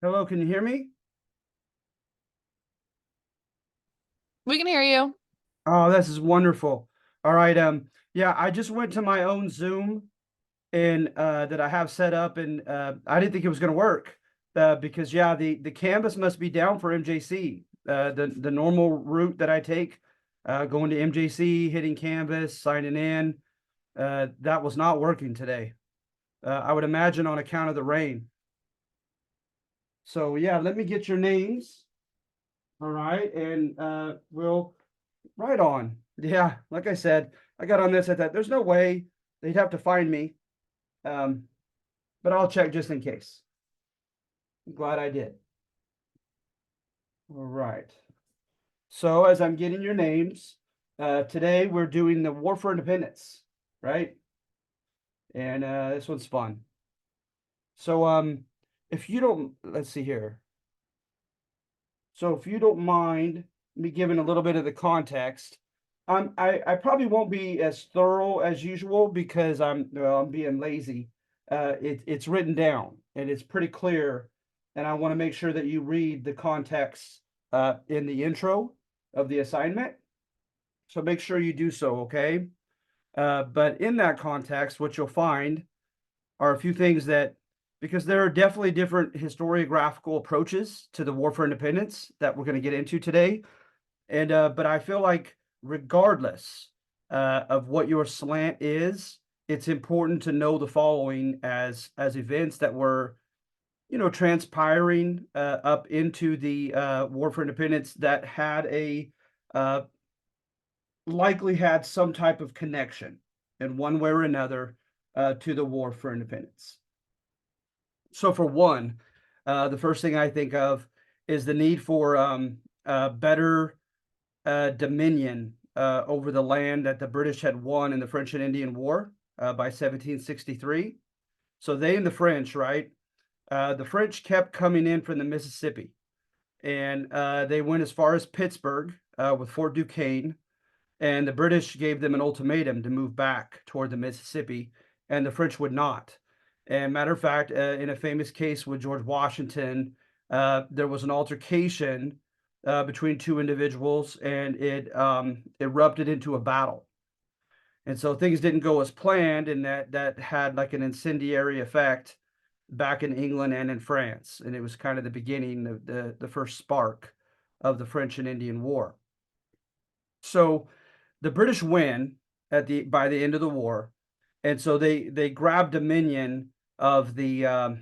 Hello, can you hear me? We can hear you. Oh, this is wonderful. All right, yeah, I just went to my own Zoom and that I have set up and I didn't think it was going to work because yeah, the canvas must be down for MJC. The normal route that I take going to MJC, hitting canvas, signing in, that was not working today. I would imagine on account of the rain. So yeah, let me get your names. All right, and we'll right on. Yeah, like I said, I got on this at that. There's no way they'd have to find me. Um, but I'll check just in case. I'm glad I did. All right. So as I'm getting your names, today we're doing the War for Independence, right? And this one's fun. So if you don't, let's see here. So if you don't mind me giving a little bit of the context, I probably won't be as thorough as usual because I'm being lazy. It's written down and it's pretty clear, and I want to make sure that you read the context in the intro of the assignment. So make sure you do so, okay? But in that context, what you'll find are a few things that, because there are definitely different historiographical approaches to the War for Independence that we're going to get into today. And but I feel like regardless of what your slant is, it's important to know the following as events that were, transpiring up into the War for Independence that had a uh, likely had some type of connection in one way or another to the War for Independence. So for one, the first thing I think of is the need for better dominion over the land that the British had won in the French and Indian War by 1763. So they and the French, right? The French kept coming in from the Mississippi, and they went as far as Pittsburgh with Fort Duquesne, and the British gave them an ultimatum to move back toward the Mississippi, and the French would not. And matter of fact, in a famous case with George Washington, there was an altercation between two individuals, and it erupted into a battle. And so things didn't go as planned, and that had like an incendiary effect back in England and in France. And it was kind of the beginning of the first spark of the French and Indian War. So the British win at the by the end of the war, and so they grab dominion of the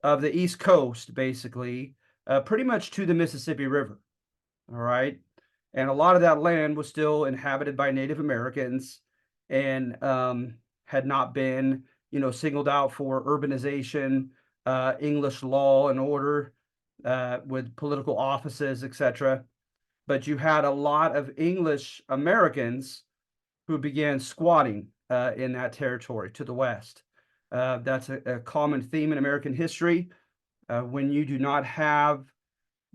East Coast, basically, pretty much to the Mississippi River. All right, and a lot of that land was still inhabited by Native Americans, and had not been, singled out for urbanization, English law and order, with political offices, etc. But you had a lot of English Americans who began squatting in that territory to the west. That's a common theme in American history. When you do not have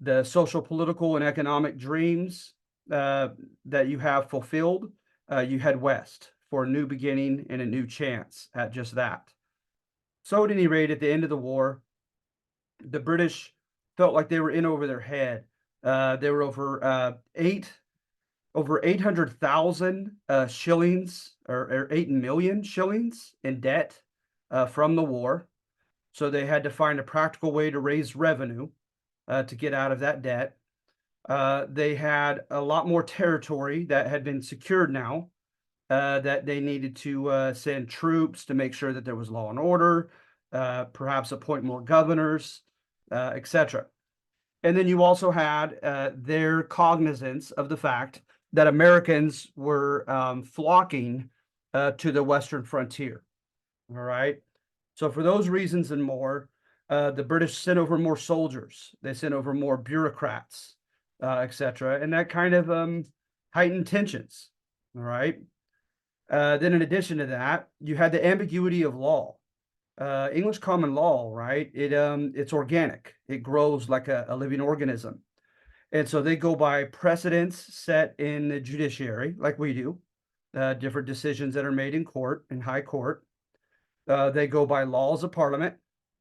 the social, political, and economic dreams uh, that you have fulfilled, you head west for a new beginning and a new chance at just that. So, at any rate, at the end of the war, the British felt like they were in over their head. They were over 800,000 shillings, or 8 million shillings in debt from the war. So they had to find a practical way to raise revenue to get out of that debt. They had a lot more territory that had been secured now, that they needed to send troops to make sure that there was law and order, perhaps appoint more governors, etc. And then you also had their cognizance of the fact that Americans were flocking to the Western frontier. All right. So, for those reasons and more, the British sent over more soldiers, they sent over more bureaucrats, etc. And that kind of heightened tensions. All right. Then, in addition to that, you had the ambiguity of law. English common law, right? It's organic. It grows like a living organism. And so they go by precedents set in the judiciary, like we do, different decisions that are made in court, in high court. They go by laws of parliament,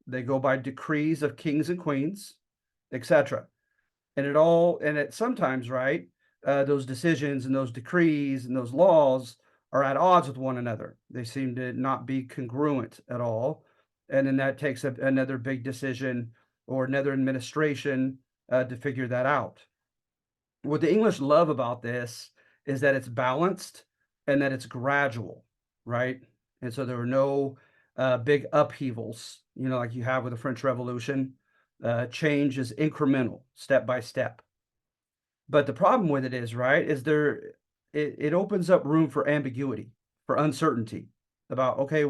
They go by decrees of kings and queens, etc. And it sometimes, right, those decisions and those decrees and those laws are at odds with one another. They seem to not be congruent at all. And then that takes another big decision or another administration to figure that out. What the English love about this is that it's balanced and that it's gradual, right? And so there were no big upheavals, like you have with the French Revolution. Change is incremental, step by step. But the problem with it is, right, is it opens up room for ambiguity, for uncertainty about, okay,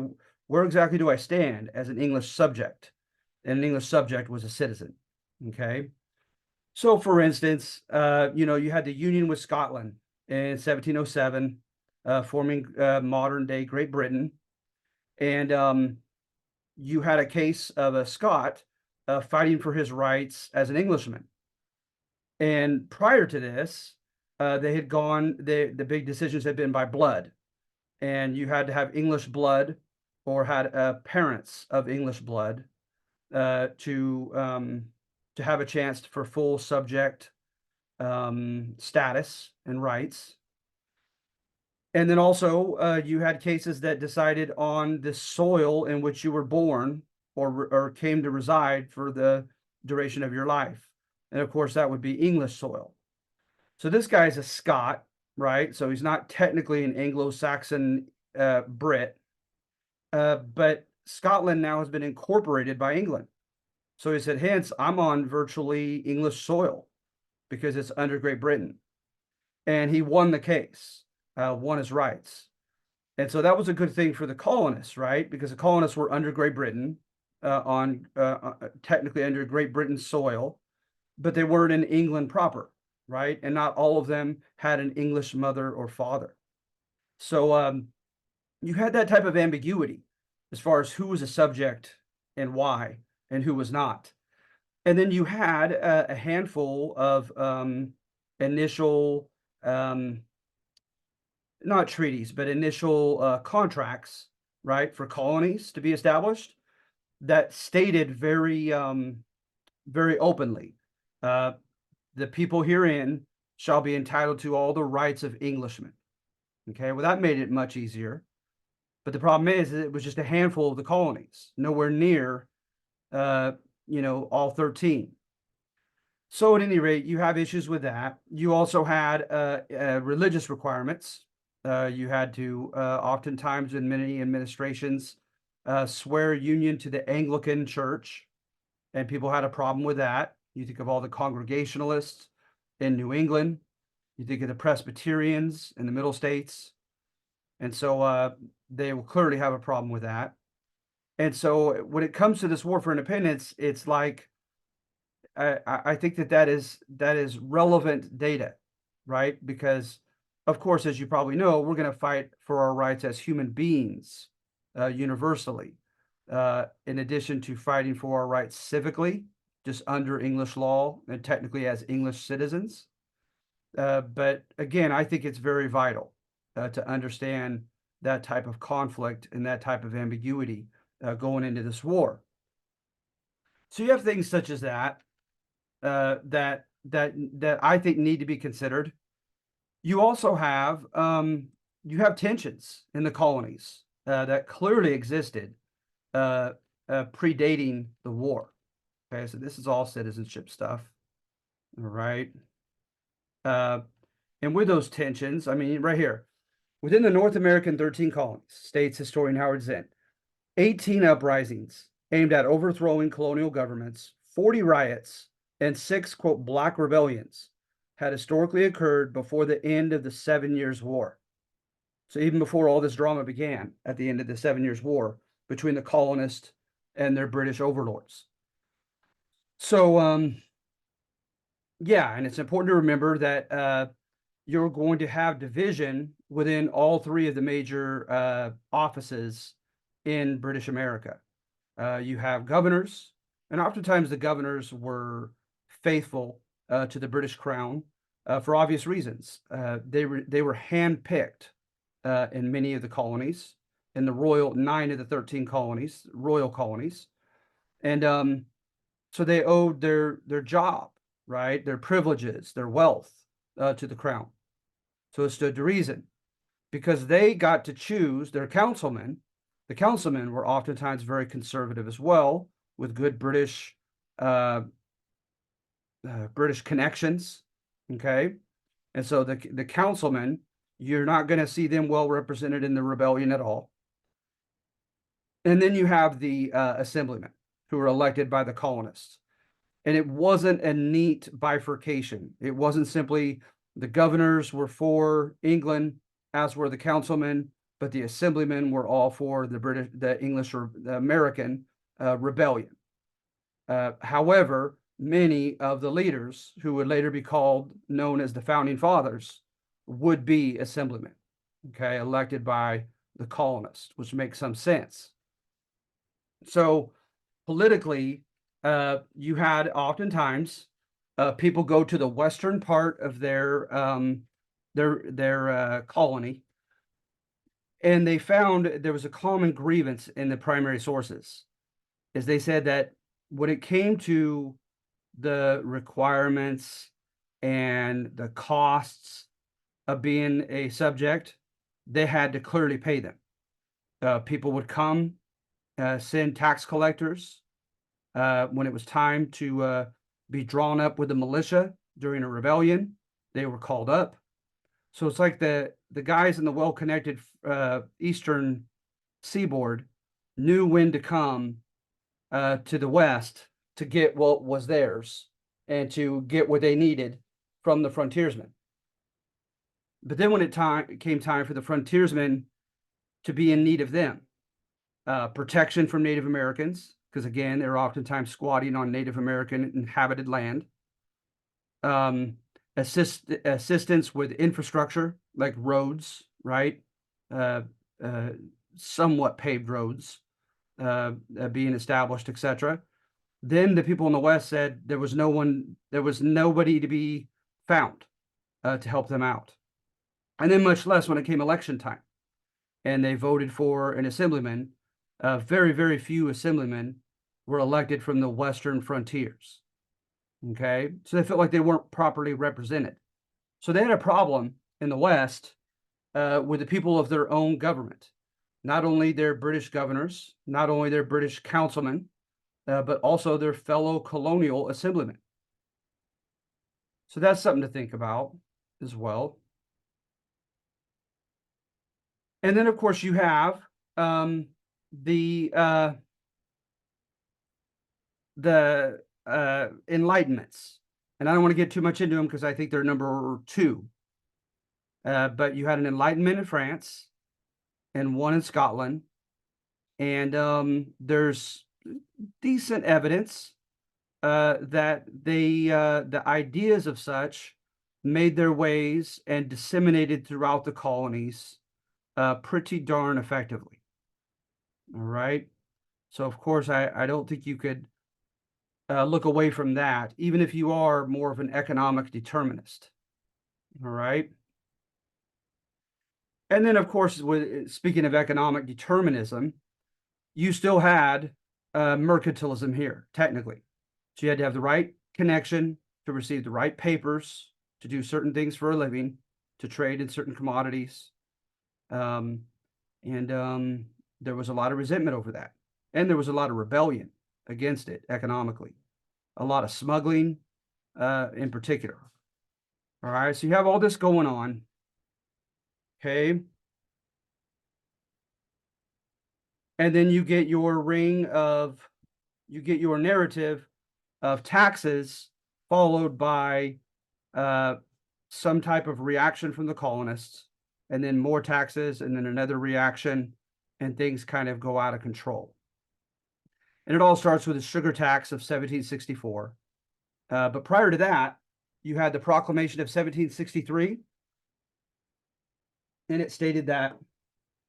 where exactly do I stand as an English subject? And an English subject was a citizen. Okay. So for instance, you had the Union with Scotland in 1707, forming modern day Great Britain. And you had a case of a Scot fighting for his rights as an Englishman. And prior to this, they had gone, the big decisions had been by blood. And you had to have English blood or had parents of English blood to have a chance for full subject status and rights. And then also, you had cases that decided on the soil in which you were born or came to reside for the duration of your life. And of course, that would be English soil. So this guy's a Scot, right? So he's not technically an Anglo-Saxon Brit, but Scotland now has been incorporated by England. So he said, hence, I'm on virtually English soil because it's under Great Britain. And he won the case, won his rights. And so that was a good thing for the colonists, right? Because the colonists were under Great Britain, technically under Great Britain soil, but they weren't in England proper, right? And not all of them had an English mother or father. So you had that type of ambiguity as far as who was a subject and why, and who was not. And then you had a handful of initial, not treaties, but initial contracts, right, for colonies to be established that stated very, very openly, the people herein shall be entitled to all the rights of Englishmen. Okay, well, that made it much easier. But the problem is it was just a handful of the colonies, nowhere near, all 13. So at any rate, you have issues with that. You also had religious requirements. You had to oftentimes in many administrations swear union to the Anglican Church, and people had a problem with that. You think of all the Congregationalists in New England. You think of the Presbyterians in the Middle States. And so they will clearly have a problem with that. And so when it comes to this war for independence, it's like, I think that is relevant data, right? Because, of course, as you probably know, we're going to fight for our rights as human beings universally, in addition to fighting for our rights civically, just under English law and technically as English citizens. But again, I think it's very vital to understand that type of conflict and that type of ambiguity going into this war. So you have things such as that that I think need to be considered. You also have tensions in the colonies that clearly existed predating the war. Okay, so this is all citizenship stuff. All right. And with those tensions, I mean, right here, within the North American 13 colonies, states historian Howard Zinn, 18 uprisings aimed at overthrowing colonial governments, 40 riots, and 6, quote, black rebellions had historically occurred before the end of the 7 Years' War. So even before all this drama began at the end of the 7 Years' War between the colonists and their British overlords. So, yeah, and it's important to remember that you're going to have division within all three of the major offices in British America. You have governors, and oftentimes the governors were faithful to the British crown for obvious reasons. They were handpicked in many of the colonies, in the 9 of the 13 colonies, royal colonies. And so they owed their job, right, their privileges, their wealth, to the crown. So it stood to reason, because they got to choose their councilmen. The councilmen were oftentimes very conservative as well, with good British connections. Okay, and so the councilmen, you're not going to see them well represented in the rebellion at all. And then you have the assemblymen, who were elected by the colonists. And it wasn't a neat bifurcation. It wasn't simply the governors were for England, as were the councilmen, but the assemblymen were all for the English or the American rebellion. However, many of the leaders, who would later be known as the Founding Fathers, would be assemblymen, okay, elected by the colonists, which makes some sense. So politically, you had oftentimes people go to the western part of their colony, and they found there was a common grievance in the primary sources, is they said that when it came to the requirements and the costs of being a subject, they had to clearly pay them. People would come, send tax collectors. When it was time to be drawn up with the militia during a rebellion, they were called up. So it's like the guys in the well-connected eastern seaboard knew when to come to the west to get what was theirs and to get what they needed from the frontiersmen. But then when it came time for the frontiersmen to be in need of them, protection from Native Americans, because again, they're oftentimes squatting on Native American inhabited land. Assistance with infrastructure like roads, right? Somewhat paved roads being established, etc. Then the people in the West said there was nobody to be found to help them out. And then much less when it came election time and they voted for an assemblyman. Very, very few assemblymen were elected from the western frontiers. Okay, so they felt like they weren't properly represented. So they had a problem in the West with the people of their own government, not only their British governors, not only their British councilmen, but also their fellow colonial assemblymen. So that's something to think about as well. And then, of course, you have the Enlightenments, and I don't want to get too much into them because I think they're number 2. But you had an Enlightenment in France and one in Scotland, and there's decent evidence that the ideas of such made their ways and disseminated throughout the colonies pretty darn effectively. All right. So of course, I don't think you could look away from that, even if you are more of an economic determinist. All right. And then, of course, speaking of economic determinism, you still had mercantilism here, technically. So you had to have the right connection to receive the right papers, to do certain things for a living, to trade in certain commodities. And there was a lot of resentment over that. And there was a lot of rebellion against it economically. A lot of smuggling in particular. All right, so you have all this going on. Okay. And then you get your narrative of taxes followed by some type of reaction from the colonists, and then more taxes, and then another reaction, and things kind of go out of control. And it all starts with the sugar tax of 1764. But prior to that, you had the Proclamation of 1763, and it stated that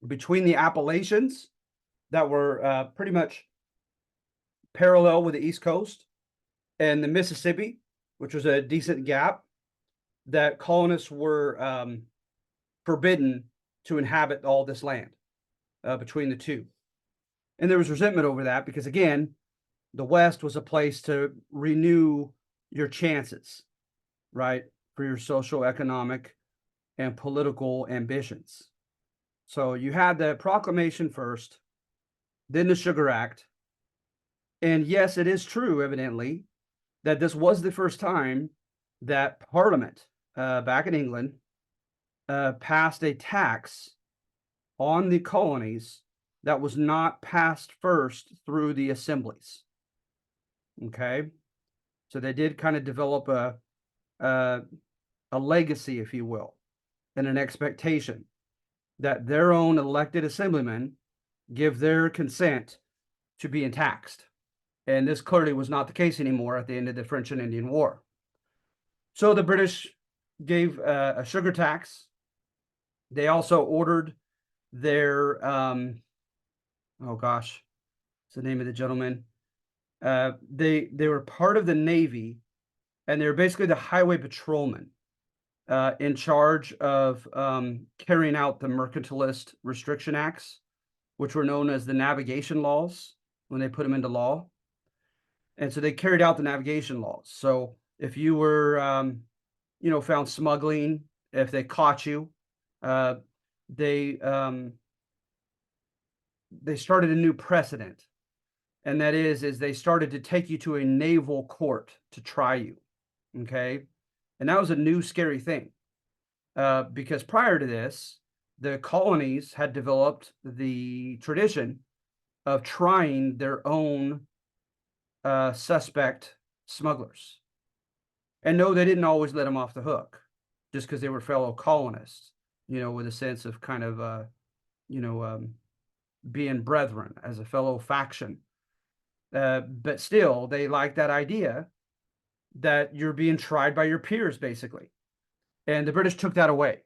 between the Appalachians that were pretty much parallel with the East Coast and the Mississippi, which was a decent gap, that colonists were forbidden to inhabit all this land between the two. And there was resentment over that because, again, The West was a place to renew your chances, right, for your social, economic, and political ambitions. So you had the proclamation first, then the Sugar Act. And yes, it is true, evidently, that this was the first time that Parliament back in England passed a tax on the colonies that was not passed first through the assemblies. Okay, so they did kind of develop a legacy, if you will, and an expectation that their own elected assemblymen give their consent to being taxed. And this clearly was not the case anymore at the end of the French and Indian War. So the British gave a sugar tax. They also ordered their, oh gosh, what's the name of the gentleman? They were part of the Navy, and they were basically the highway patrolmen in charge of carrying out the mercantilist restriction acts, which were known as the navigation laws when they put them into law. And so they carried out the navigation laws. So if you were, found smuggling, if they caught you, they started a new precedent, and that is they started to take you to a naval court to try you. Okay, and that was a new scary thing, because prior to this, the colonies had developed the tradition of trying their own suspect smugglers. And no, they didn't always let them off the hook just because they were fellow colonists, with a sense of kind of, being brethren as a fellow faction. But still, they like that idea that you're being tried by your peers, basically. And the British took that away.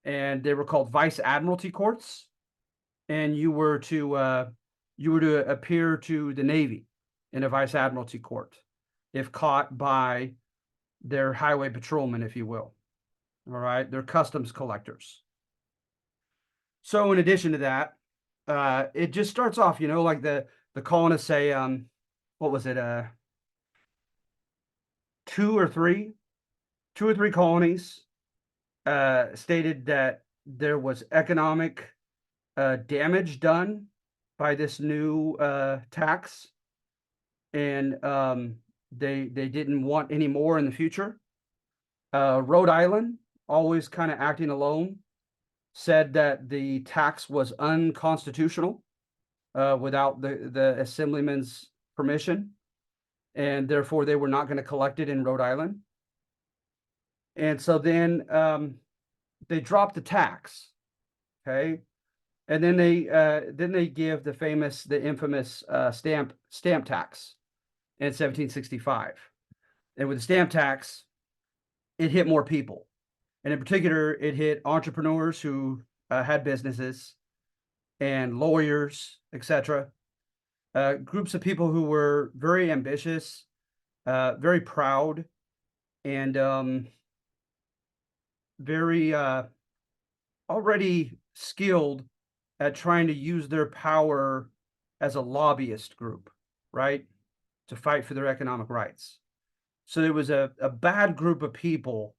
And they were called vice admiralty courts. And you were to appear to the Navy in a vice admiralty court if caught by their highway patrolmen, if you will. All right, they're customs collectors. So in addition to that, it just starts off, like the colonists say, what was it, two or three colonies stated that there was economic damage done by this new tax, and they didn't want any more in the future. Rhode Island, always kind of acting alone, said that the tax was unconstitutional without the assemblyman's permission, and therefore they were not going to collect it in Rhode Island. And so then they dropped the tax, okay, and then they give the infamous stamp tax in 1765, and with the stamp tax, it hit more people. And in particular, it hit entrepreneurs who had businesses and lawyers, etc. Groups of people who were very ambitious, very proud, and very already skilled at trying to use their power as a lobbyist group, right, to fight for their economic rights. So there was a bad group of people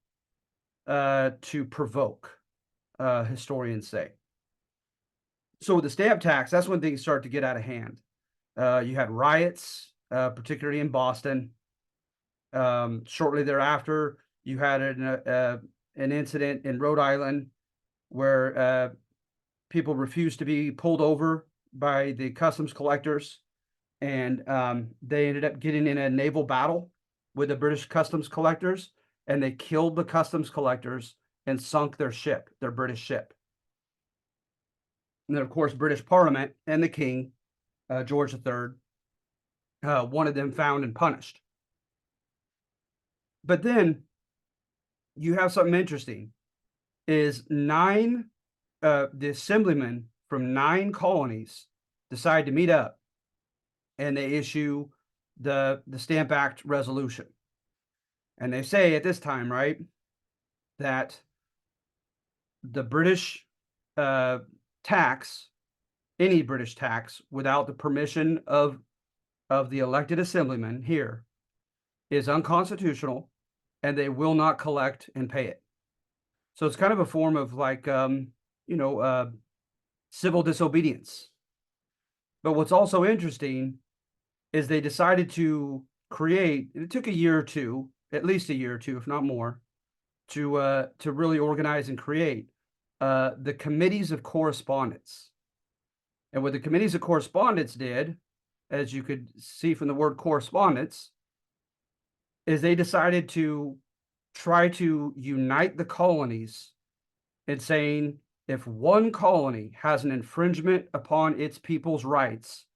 to provoke, historians say. So with the stamp tax, that's when things start to get out of hand. You had riots, particularly in Boston. Shortly thereafter, you had an incident in Rhode Island where people refused to be pulled over by the customs collectors, and they ended up getting in a naval battle with the British customs collectors, and they killed the customs collectors and sunk their ship, their British ship. And then, of course, British Parliament and the King, George III, wanted them found and punished. But then you have something interesting, is the assemblymen from 9 colonies decide to meet up, and they issue the Stamp Act resolution. And they say at this time, right, that the British tax, any British tax, without the permission of of the elected assemblymen here is unconstitutional, and they will not collect and pay it. So it's kind of a form of like, civil disobedience. But what's also interesting is they decided to create, it took a year or two, at least a year or two, if not more, to really organize and create the committees of correspondence. And what the committees of correspondence did, as you could see from the word correspondence, is they decided to try to unite the colonies in saying, if one colony has an infringement upon its people's rights,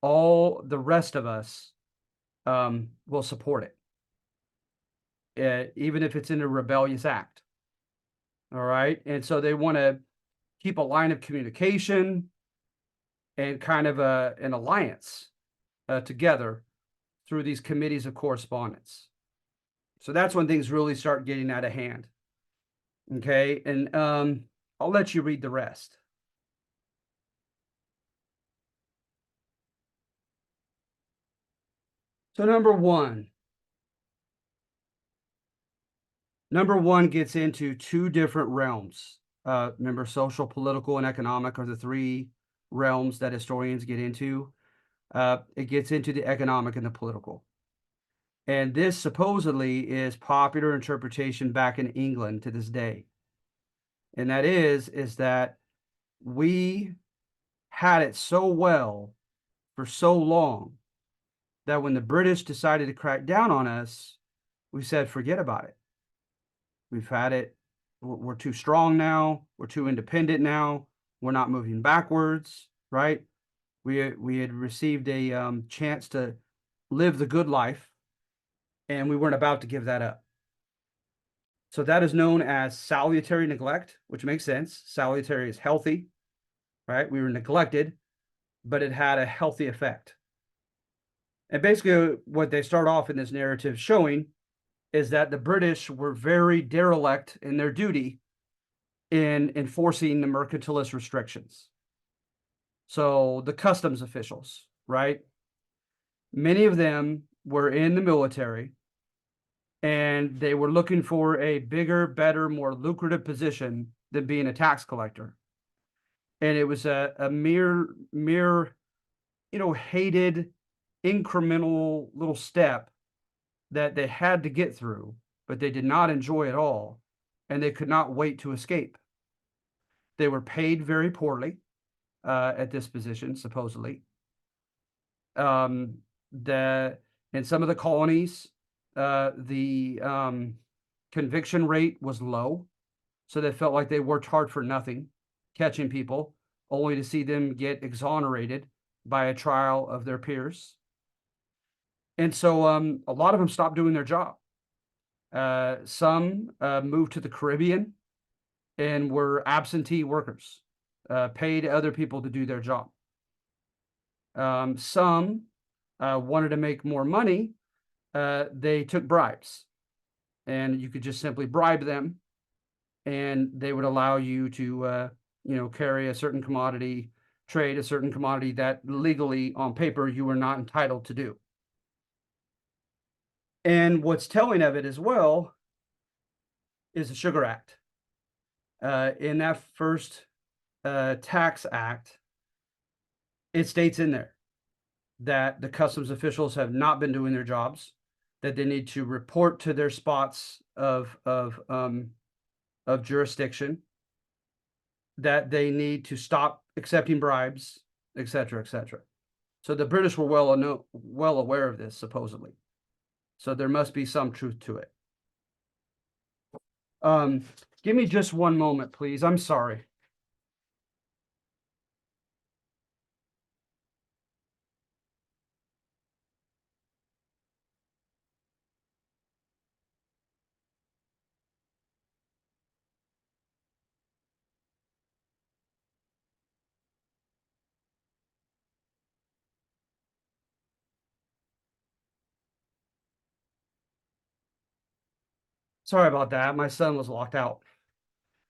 all the rest of us will support it, even if it's in a rebellious act. All right. And so they want to keep a line of communication and kind of an alliance together through these committees of correspondence. So that's when things really start getting out of hand. Okay. And I'll let you read the rest. So number one gets into two different realms. Remember, social, political, and economic are the three realms that historians get into. It gets into the economic and the political. And this supposedly is popular interpretation back in England to this day. And that is that we had it so well for so long that when the British decided to crack down on us, we said, forget about it. We've had it. We're too strong now. We're too independent now. We're not moving backwards, right? We had received a chance to live the good life, and we weren't about to give that up. So that is known as salutary neglect, which makes sense. Salutary is healthy, right? We were neglected, but it had a healthy effect. And basically what they start off in this narrative showing is that the British were very derelict in their duty in enforcing the mercantilist restrictions. So the customs officials, right? Many of them were in the military, and they were looking for a bigger, better, more lucrative position than being a tax collector. And it was a mere, hated incremental little step that they had to get through, but they did not enjoy at all, and they could not wait to escape. They were paid very poorly at this position, supposedly. In some of the colonies, the conviction rate was low, so they felt like they worked hard for nothing, catching people, only to see them get exonerated by a trial of their peers. And so a lot of them stopped doing their job. Some moved to the Caribbean and were absentee workers, paid other people to do their job. Some wanted to make more money. They took bribes, and you could just simply bribe them, and they would allow you to, carry a certain commodity, trade a certain commodity that legally on paper you were not entitled to do. And what's telling of it as well is the Sugar Act. In that first tax act, it states in there that the customs officials have not been doing their jobs, that they need to report to their spots of jurisdiction, that they need to stop accepting bribes, etc., etc. So the British were well aware of this, supposedly. So there must be some truth to it. Give me just one moment, please. I'm sorry. Sorry about that. My son was locked out.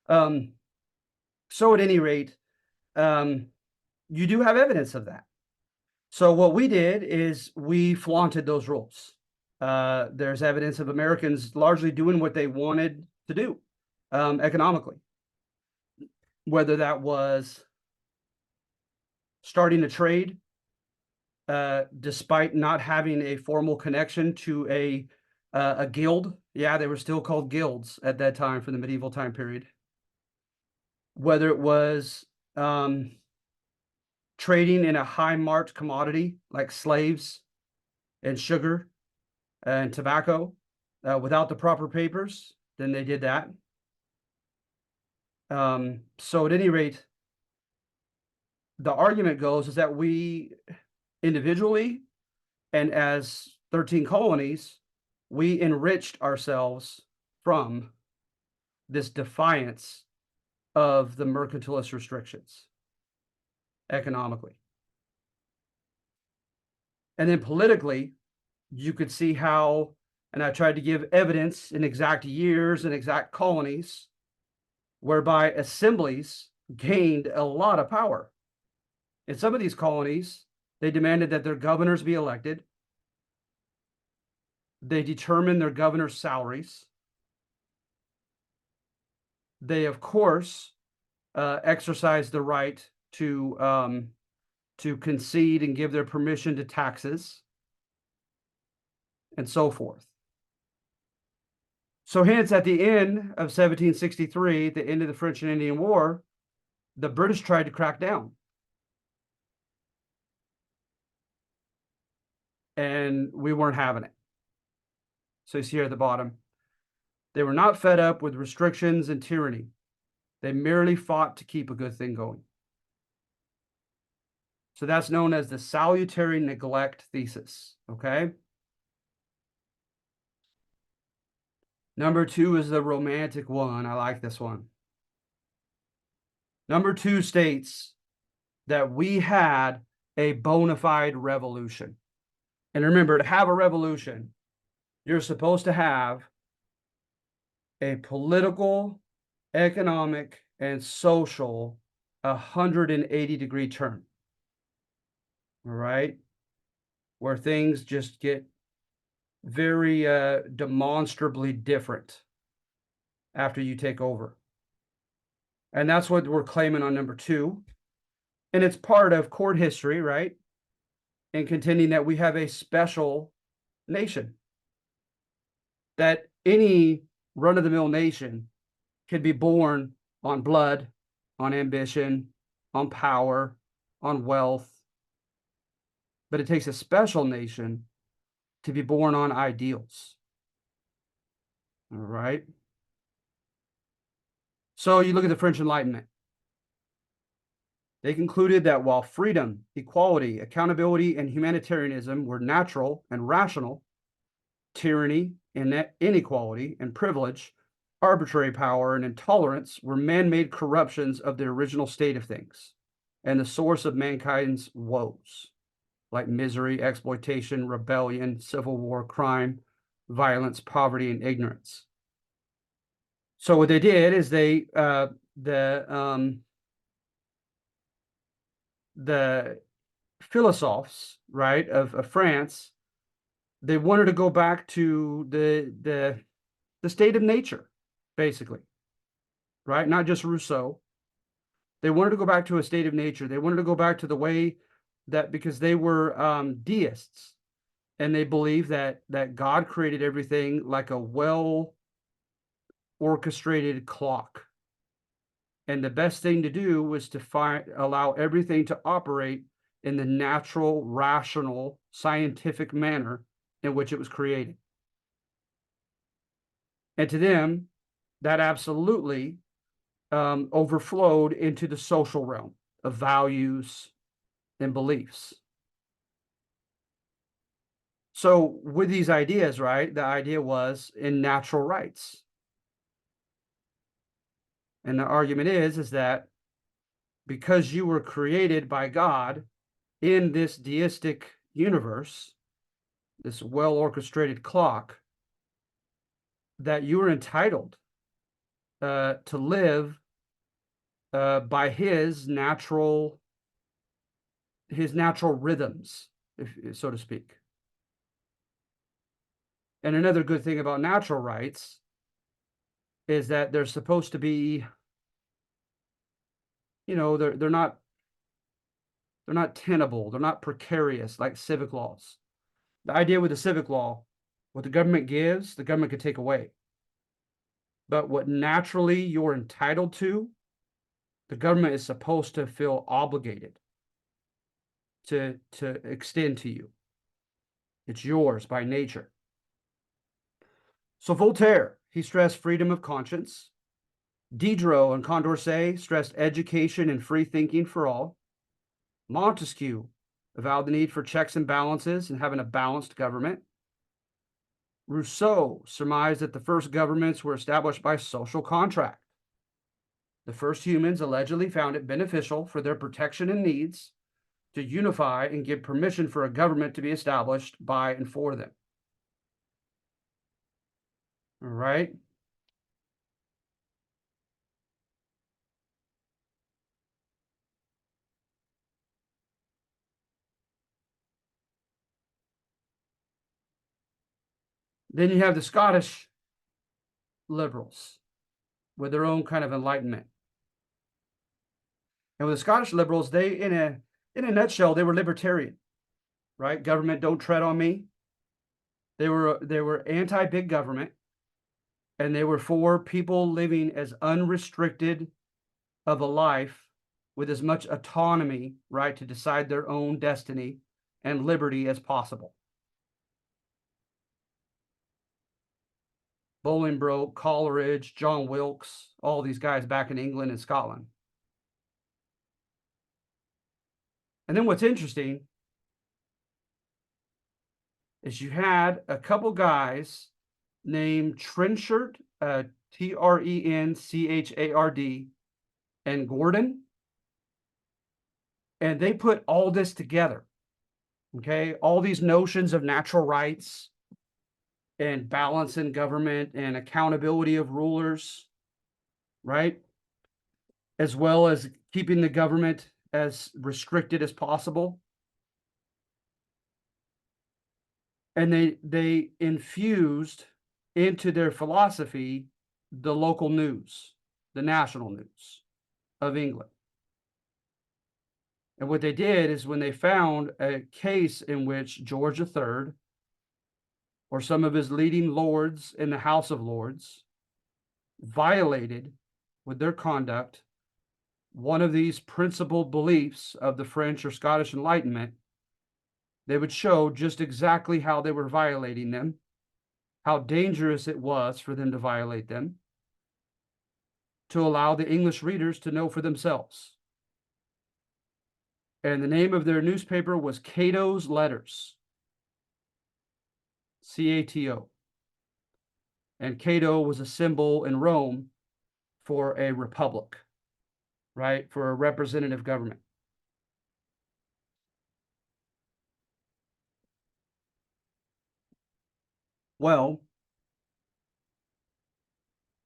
So at any rate, you do have evidence of that. So what we did is we flaunted those rules. There's evidence of Americans largely doing what they wanted to do economically, whether that was starting a trade despite not having a formal connection to a guild. Yeah, they were still called guilds at that time for the medieval time period. Whether it was trading in a high marked commodity like slaves and sugar and tobacco without the proper papers, then they did that. So at any rate, the argument goes is that we individually and as 13 colonies, we enriched ourselves from this defiance of the mercantilist restrictions economically. And then politically, you could see how, and I tried to give evidence in exact years and exact colonies, whereby assemblies gained a lot of power. In some of these colonies, they demanded that their governors be elected. They determined their governors' salaries. They, of course, exercised the right to concede and give their permission to taxes and so forth. So hence, at the end of 1763, the end of the French and Indian War, the British tried to crack down. And we weren't having it. So you see here at the bottom, they were not fed up with restrictions and tyranny. They merely fought to keep a good thing going. So that's known as the salutary neglect thesis, okay? Number 2 is the romantic one. I like this one. Number 2 states that we had a bona fide revolution. And remember, to have a revolution, you're supposed to have a political, economic, and social 180-degree turn. All right? Where things just get very demonstrably different after you take over. And that's what we're claiming on number 2. And it's part of court history, right? And contending that we have a special nation. That any run-of-the-mill nation can be born on blood, on ambition, on power, on wealth. But it takes a special nation to be born on ideals. All right? So you look at the French Enlightenment. They concluded that while freedom, equality, accountability, and humanitarianism were natural and rational, tyranny, inequality, and privilege, arbitrary power, and intolerance were man-made corruptions of the original state of things and the source of mankind's woes, like misery, exploitation, rebellion, civil war, crime, violence, poverty, and ignorance. So what they did is the philosophers, right, of France, they wanted to go back to the state of nature, basically, right? Not just Rousseau. They wanted to go back to a state of nature. They wanted to go back to the way that, because they were deists, and they believed that God created everything like a well-orchestrated clock. And the best thing to do was to allow everything to operate in the natural, rational, scientific manner in which it was created. And to them, that absolutely overflowed into the social realm of values and beliefs. So with these ideas, right, the idea was in natural rights. And the argument is that because you were created by God in this deistic universe, this well-orchestrated clock, that you are entitled to live by his natural his natural rhythms, if so to speak. And another good thing about natural rights is that they're supposed to be, they're not tenable, they're not precarious like civic laws. The idea with the civic law, what the government gives, the government can take away. But what naturally you're entitled to, the government is supposed to feel obligated to extend to you. It's yours by nature. So Voltaire, he stressed freedom of conscience. Diderot and Condorcet stressed education and free thinking for all. Montesquieu avowed the need for checks and balances and having a balanced government. Rousseau surmised that the first governments were established by social contract. The first humans allegedly found it beneficial for their protection and needs to unify and give permission for a government to be established by and for them. All right. Then you have the Scottish liberals with their own kind of enlightenment. And with the Scottish liberals, they, in a nutshell, they were libertarian, right? Government don't tread on me. They were anti-big government, and they were for people living as unrestricted of a life with as much autonomy, right, to decide their own destiny and liberty as possible. Bolingbroke, Coleridge, John Wilkes, all these guys back in England and Scotland. And then what's interesting is you had a couple guys named Trenchard, Trenchard, and Gordon, and they put all this together. Okay, all these notions of natural rights and balance in government and accountability of rulers, right? As well as keeping the government as restricted as possible. And they infused into their philosophy the local news, the national news of England. And what they did is when they found a case in which George III or some of his leading lords in the House of Lords violated with their conduct one of these principal beliefs of the French or Scottish Enlightenment, they would show just exactly how they were violating them, how dangerous it was for them to violate them, to allow the English readers to know for themselves. And the name of their newspaper was Cato's Letters. Cato. And Cato was a symbol in Rome for a republic, right? For a representative government. Well,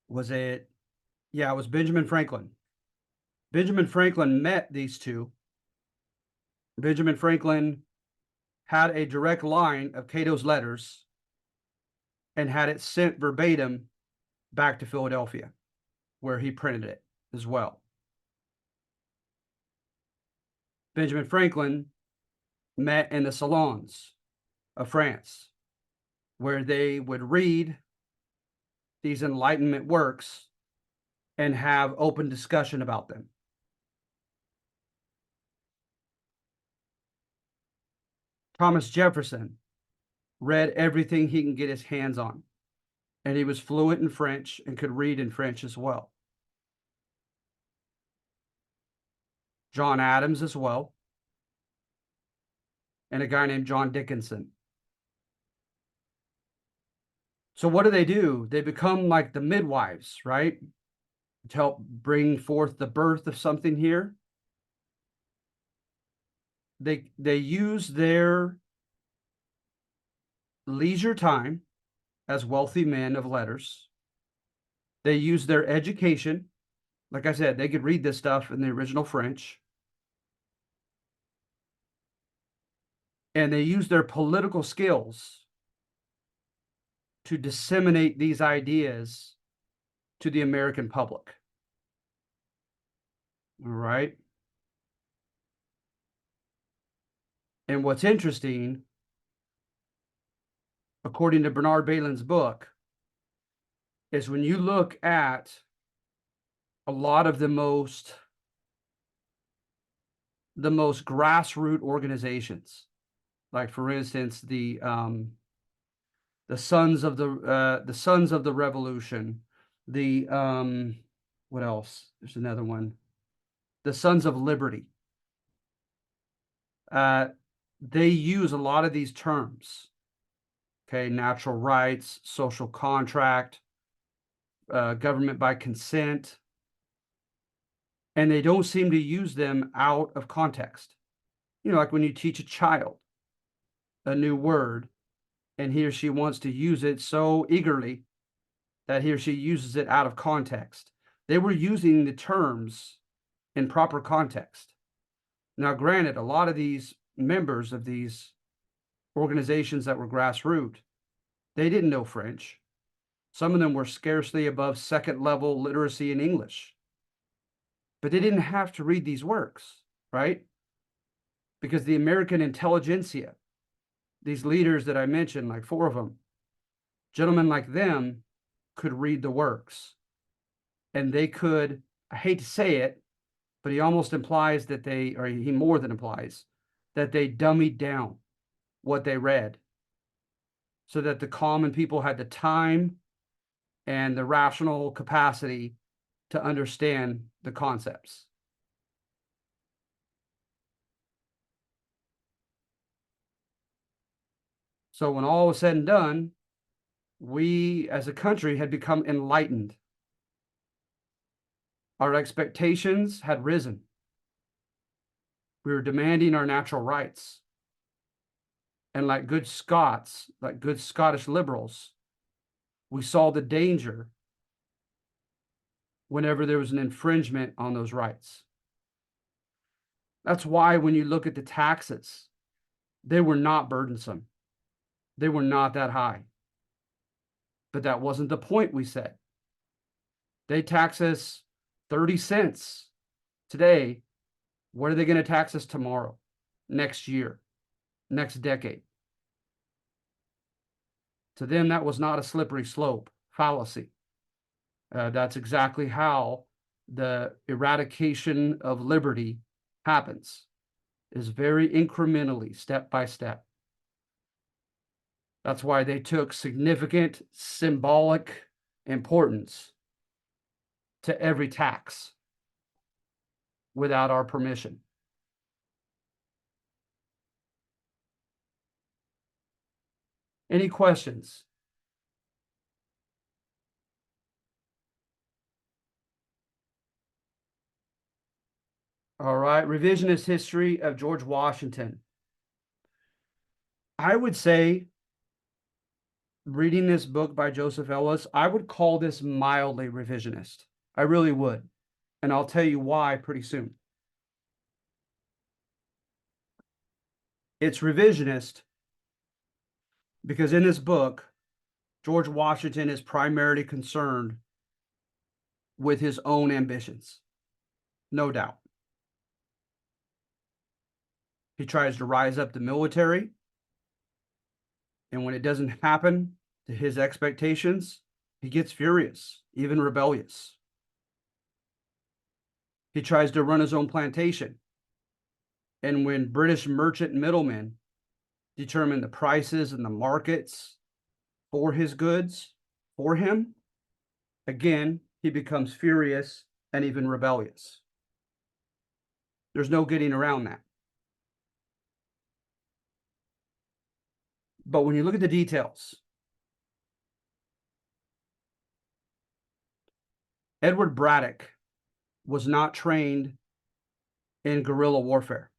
was it? Yeah, it was Benjamin Franklin. Benjamin Franklin met these two. Benjamin Franklin had a direct line of Cato's letters and had it sent verbatim back to Philadelphia, where he printed it as well. Benjamin Franklin met in the salons of France, where they would read these Enlightenment works and have open discussion about them. Thomas Jefferson read everything he can get his hands on, and he was fluent in French and could read in French as well. John Adams as well, and a guy named John Dickinson. So what do? They become like the midwives, right? To help bring forth the birth of something here. They use their leisure time as wealthy men of letters. They use their education. Like I said, they could read this stuff in the original French. And they used their political skills to disseminate these ideas to the American public. All right. And what's interesting, according to Bernard Bailyn's book, is when you look at a lot of the most grassroots organizations, like for instance the Sons of the Revolution, the what else? There's another one, the Sons of Liberty. They use a lot of these terms. Okay, natural rights, social contract, government by consent, and they don't seem to use them out of context. You know, like when you teach a child a new word and he or she wants to use it so eagerly that he or she uses it out of context. They were using the terms in proper context. Now, granted, a lot of these members of these organizations that were grassroots, they didn't know French. Some of them were scarcely above second level literacy in English. But they didn't have to read these works, right? Because the American intelligentsia, these leaders that I mentioned, like 4 of them, gentlemen like them could read the works. And they could, I hate to say it, but he almost implies that he more than implies, that they dummied down what they read so that the common people had the time and the rational capacity to understand the concepts. So when all was said and done, we as a country had become enlightened. Our expectations had risen. We were demanding our natural rights. And like good Scots, like good Scottish liberals, we saw the danger whenever there was an infringement on those rights. That's why when you look at the taxes, they were not burdensome. They were not that high. But that wasn't the point, we said. They tax us 30 cents today. What are they going to tax us tomorrow, next year, next decade? To them, that was not a slippery slope fallacy. That's exactly how the eradication of liberty happens, is very incrementally, step by step. That's why they took significant symbolic importance to every tax without our permission. Any questions? All right, revisionist history of George Washington. I would say, reading this book by Joseph Ellis, I would call this mildly revisionist. I really would. And I'll tell you why pretty soon. It's revisionist because in this book, George Washington is primarily concerned with his own ambitions. No doubt. He tries to rise up the military. And when it doesn't happen to his expectations, he gets furious, even rebellious. He tries to run his own plantation. And when British merchant middlemen determine the prices and the markets for his goods for him, again, he becomes furious and even rebellious. There's no getting around that. But when you look at the details, Edward Braddock was not trained in guerrilla warfare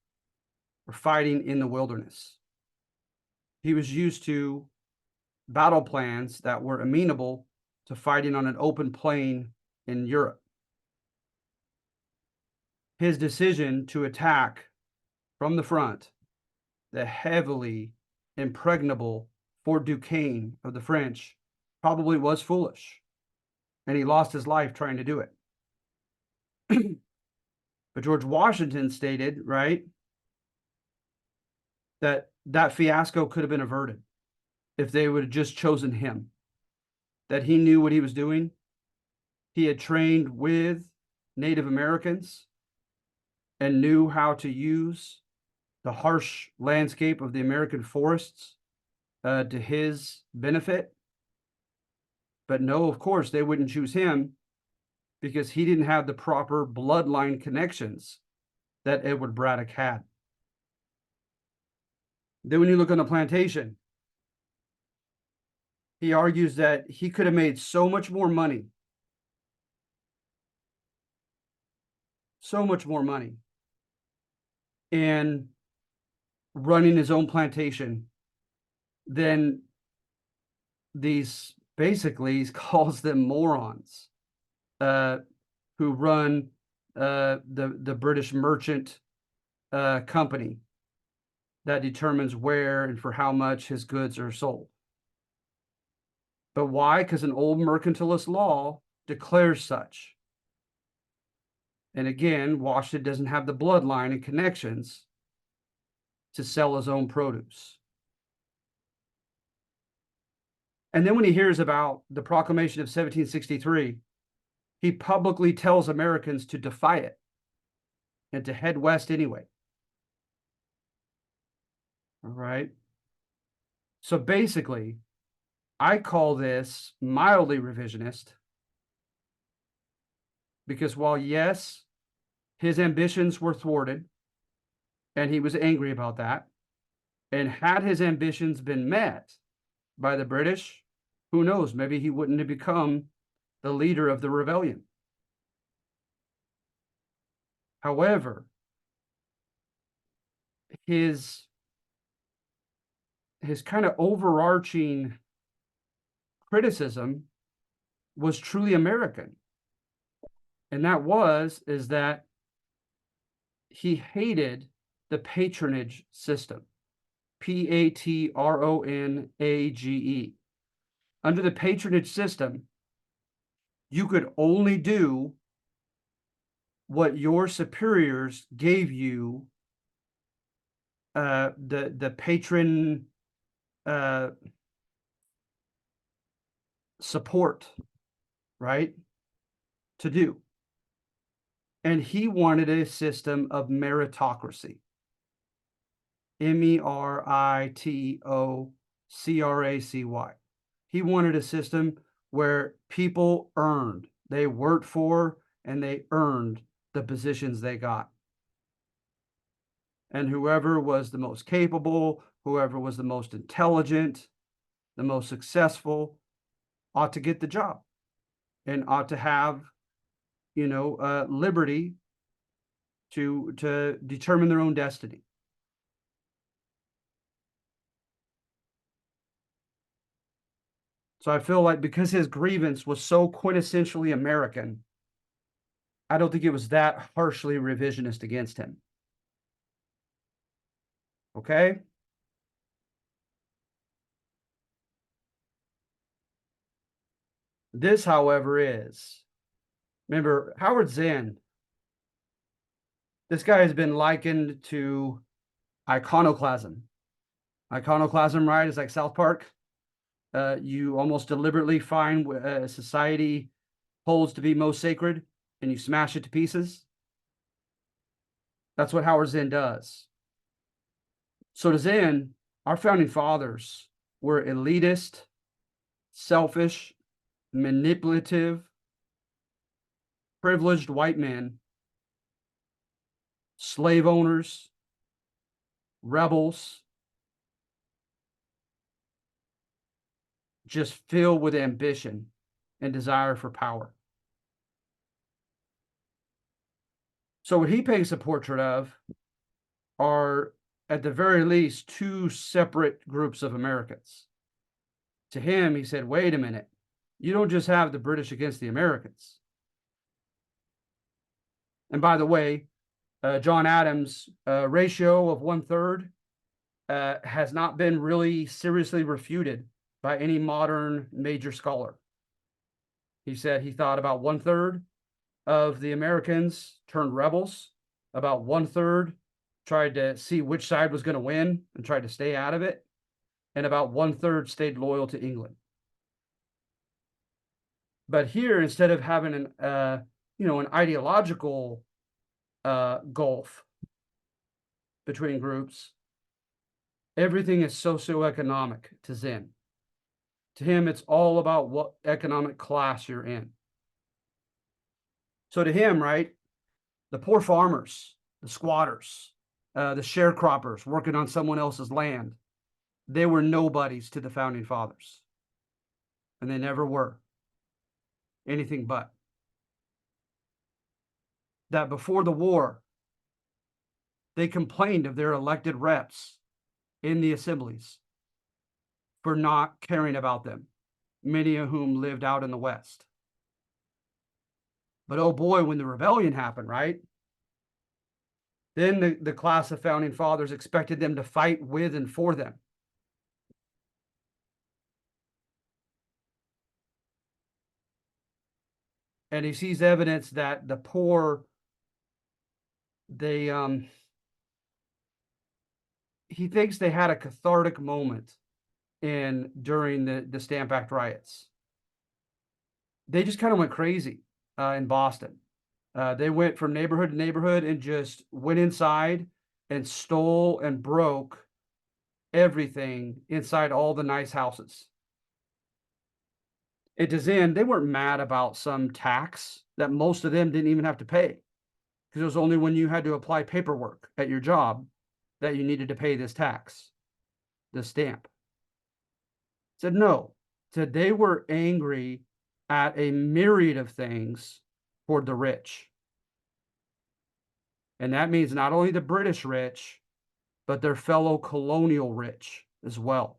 or fighting in the wilderness. He was used to battle plans that were amenable to fighting on an open plain in Europe. His decision to attack from the front the heavily impregnable Fort Duquesne of the French probably was foolish, and he lost his life trying to do it. But George Washington stated, right, that that fiasco could have been averted if they would have just chosen him, that he knew what he was doing. He had trained with Native Americans and knew how to use the harsh landscape of the American forests to his benefit. But no, of course, they wouldn't choose him because he didn't have the proper bloodline connections that Edward Braddock had. Then when you look on the plantation, he argues that he could have made so much more money, in running his own plantation than these, basically, he calls them morons, who run the British merchant company that determines where and for how much his goods are sold. But why? Because an old mercantilist law declares such. And again, Washington doesn't have the bloodline and connections to sell his own produce. And then when he hears about the Proclamation of 1763, he publicly tells Americans to defy it and to head west anyway. All right. So basically, I call this mildly revisionist because while, yes, his ambitions were thwarted and he was angry about that, and had his ambitions been met by the British, who knows, maybe he wouldn't have become the leader of the rebellion. However, his kind of overarching criticism was truly American. And that is that he hated the patronage system, patronage. Under the patronage system, you could only do what your superiors gave you, the patron support, right, to do. And he wanted a system of meritocracy. meritocracy. He wanted a system where people earned. They worked for and they earned the positions they got. And whoever was the most capable, whoever was the most intelligent, the most successful, ought to get the job and ought to have, liberty to determine their own destiny. So I feel like because his grievance was so quintessentially American, I don't think it was that harshly revisionist against him. Okay? This, however, is, remember, Howard Zinn, this guy has been likened to iconoclasm. Iconoclasm, right, is like South Park. You almost deliberately find what a society holds to be most sacred and you smash it to pieces. That's what Howard Zinn does. So to Zinn, our founding fathers were elitist, selfish, manipulative, privileged white men, slave owners, rebels, just filled with ambition and desire for power. So what he paints a portrait of are, at the very least, two separate groups of Americans. To him, he said, wait a minute, you don't just have the British against the Americans. And by the way, John Adams' ratio of 1/3 has not been really seriously refuted by any modern major scholar. He said he thought about 1/3 of the Americans turned rebels, about 1/3 tried to see which side was going to win and tried to stay out of it, and about 1/3 stayed loyal to England. But here, instead of having an an ideological gulf between groups, everything is socioeconomic to Zen. To him, it's all about what economic class you're in. So to him, right, the poor farmers, the squatters, the sharecroppers working on someone else's land, they were nobodies to the founding fathers. And they never were anything but. That before the war, they complained of their elected reps in the assemblies for not caring about them, many of whom lived out in the West. But oh boy, when the rebellion happened, right? Then the class of founding fathers expected them to fight with and for them. And he sees evidence that the poor, he thinks they had a cathartic moment during the Stamp Act riots. They just kind of went crazy in Boston. They went from neighborhood to neighborhood and just went inside and stole and broke everything inside all the nice houses. It does end, they weren't mad about some tax that most of them didn't even have to pay, because it was only when you had to apply paperwork at your job that you needed to pay this tax, the stamp. Said no. Said they were angry at a myriad of things toward the rich. And that means not only the British rich, but their fellow colonial rich as well.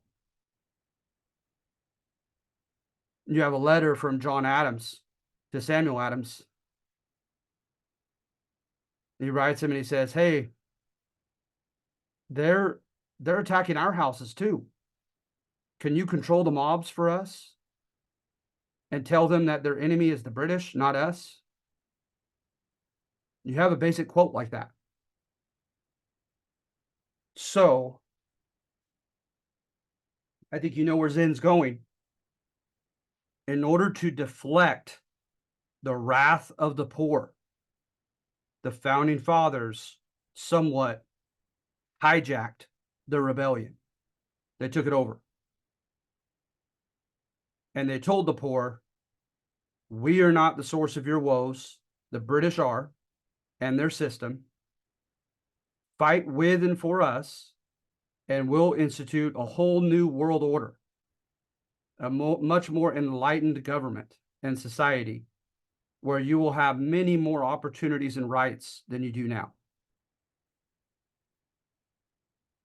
You have a letter from John Adams to Samuel Adams. He writes him and he says, hey, they're attacking our houses too. Can you control the mobs for us and tell them that their enemy is the British, not us? You have a basic quote like that. So I think you know where Zen's going. In order to deflect the wrath of the poor, the founding fathers somewhat hijacked the rebellion. They took it over. And they told the poor, we are not the source of your woes. The British are, and their system. Fight with and for us, and we'll institute a whole new world order, a much more enlightened government and society, where you will have many more opportunities and rights than you do now.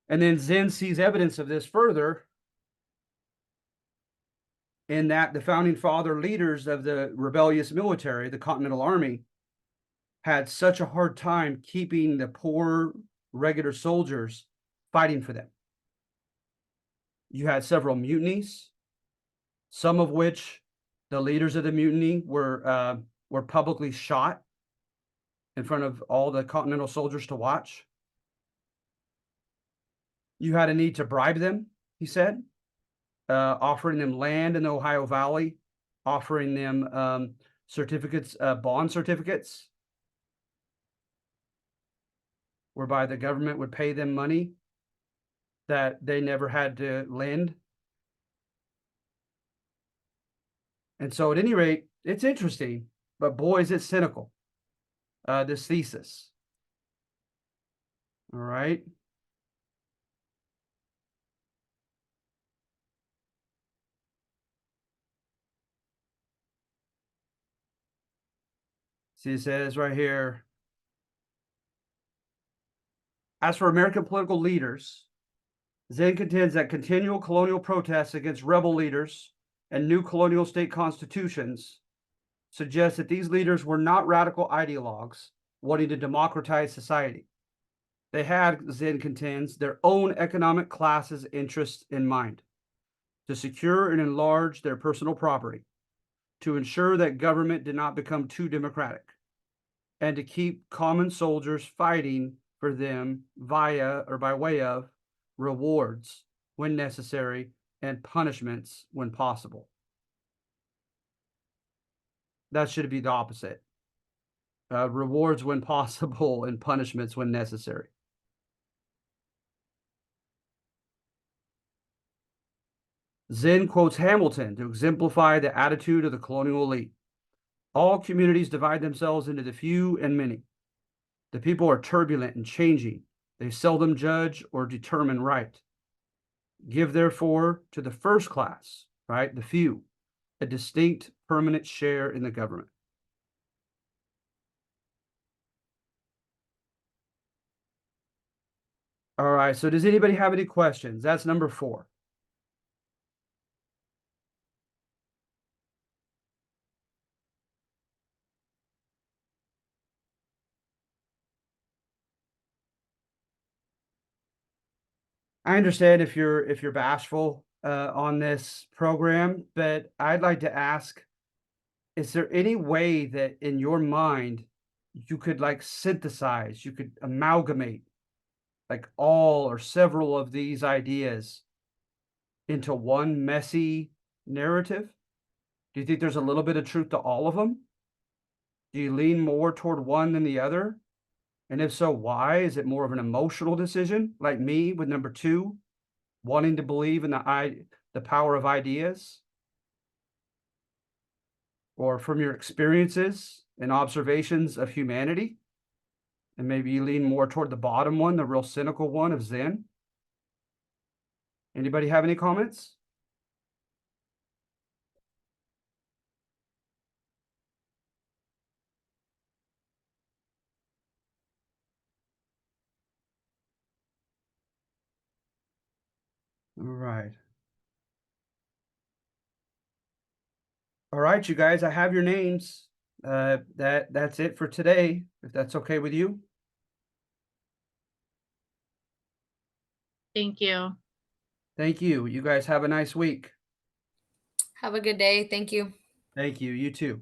And then Zen sees evidence of this further in that the founding father leaders of the rebellious military, the Continental Army, had such a hard time keeping the poor regular soldiers fighting for them. You had several mutinies, some of which the leaders of the mutiny were publicly shot in front of all the Continental soldiers to watch. You had a need to bribe them, he said, offering them land in the Ohio Valley, offering them certificates, bond certificates, whereby the government would pay them money that they never had to lend. And so at any rate, it's interesting, but boy, is it cynical, this thesis. All right. See, it says right here, as for American political leaders, Zen contends that continual colonial protests against rebel leaders and new colonial state constitutions suggest that these leaders were not radical ideologues wanting to democratize society. They had, Zen contends, their own economic class's interests in mind, to secure and enlarge their personal property, to ensure that government did not become too democratic, and to keep common soldiers fighting for them via or by way of rewards when necessary and punishments when possible. That should be the opposite. Rewards when possible and punishments when necessary. Zen quotes Hamilton to exemplify the attitude of the colonial elite. All communities divide themselves into the few and many. The people are turbulent and changing. They seldom judge or determine right. Give therefore to the first class, right, the few, a distinct permanent share in the government. All right, so does anybody have any questions? That's number 4. I understand if you're bashful on this program, but I'd like to ask, is there any way that in your mind you could like synthesize, you could amalgamate like all or several of these ideas into one messy narrative? Do you think there's a little bit of truth to all of them? Do you lean more toward one than the other? And if so, why? Is it more of an emotional decision, like me with number 2, wanting to believe in the power of ideas? Or from your experiences and observations of humanity? And maybe you lean more toward the bottom one, the real cynical one of Zen? Anybody have any comments? All right. All right, you guys, I have your names. That's it for today, if that's okay with you. Thank you. Thank you. You guys have a nice week. Have a good day. Thank you. Thank you. You too.